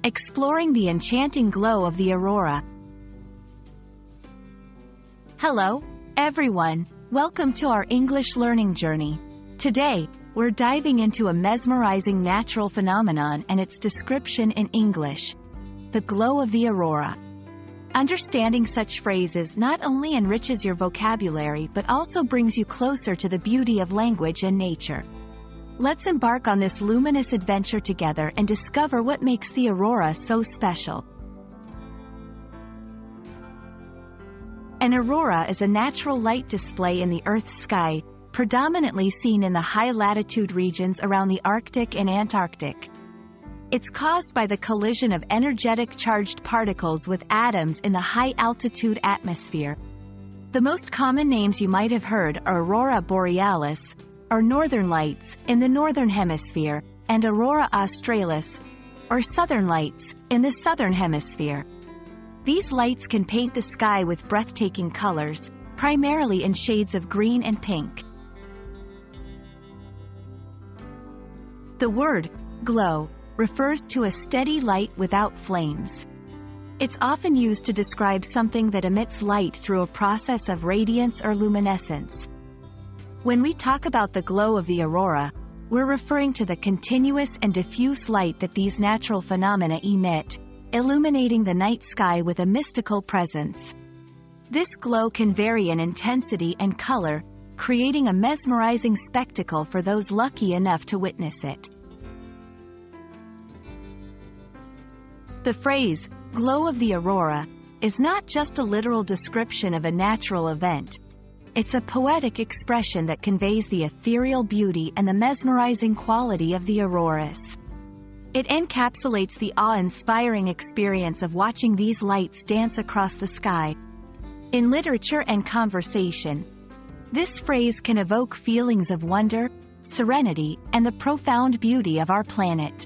exploring the enchanting glow of the aurora. Hello, everyone. Welcome to our English learning journey. Today, we're diving into a mesmerizing natural phenomenon and its description in English: the glow of the aurora. Understanding such phrases not only enriches your vocabulary but also brings you closer to the beauty of language and nature. Let's embark on this luminous adventure together and discover what makes the aurora so special. An aurora is a natural light display in the Earth's sky, predominantly seen in the high-latitude regions around the Arctic and Antarctic. It's caused by the collision of energetic charged particles with atoms in the high-altitude atmosphere. The most common names you might have heard are aurora borealis, or northern lights, in the northern hemisphere, and aurora australis, or southern lights, in the southern hemisphere. These lights can paint the sky with breathtaking colors, primarily in shades of green and pink. The word glow refers to a steady light without flames. It's often used to describe something that emits light through a process of radiance or luminescence. When we talk about the glow of the aurora, we're referring to the continuous and diffuse light that these natural phenomena emit, illuminating the night sky with a mystical presence. This glow can vary in intensity and color, creating a mesmerizing spectacle for those lucky enough to witness it. The phrase, glow of the aurora, is not just a literal description of a natural event. It's a poetic expression that conveys the ethereal beauty and the mesmerizing quality of the auroras. It encapsulates the awe-inspiring experience of watching these lights dance across the sky. In literature and conversation, this phrase can evoke feelings of wonder, serenity, and the profound beauty of our planet.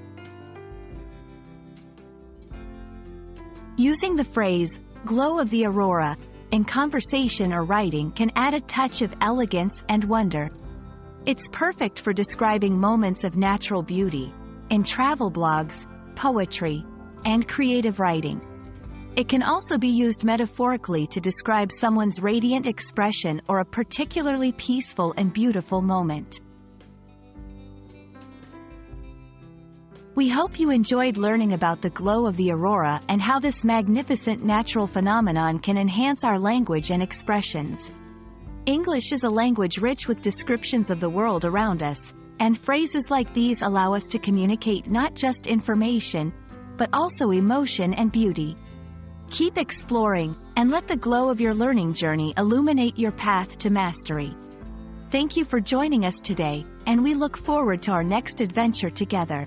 Using the phrase, glow of the aurora, in conversation or writing can add a touch of elegance and wonder. It's perfect for describing moments of natural beauty, in travel blogs, poetry, and creative writing. It can also be used metaphorically to describe someone's radiant expression or a particularly peaceful and beautiful moment. We hope you enjoyed learning about the glow of the aurora and how this magnificent natural phenomenon can enhance our language and expressions. English is a language rich with descriptions of the world around us, and phrases like these allow us to communicate not just information, but also emotion and beauty. Keep exploring, and let the glow of your learning journey illuminate your path to mastery. Thank you for joining us today, and we look forward to our next adventure together.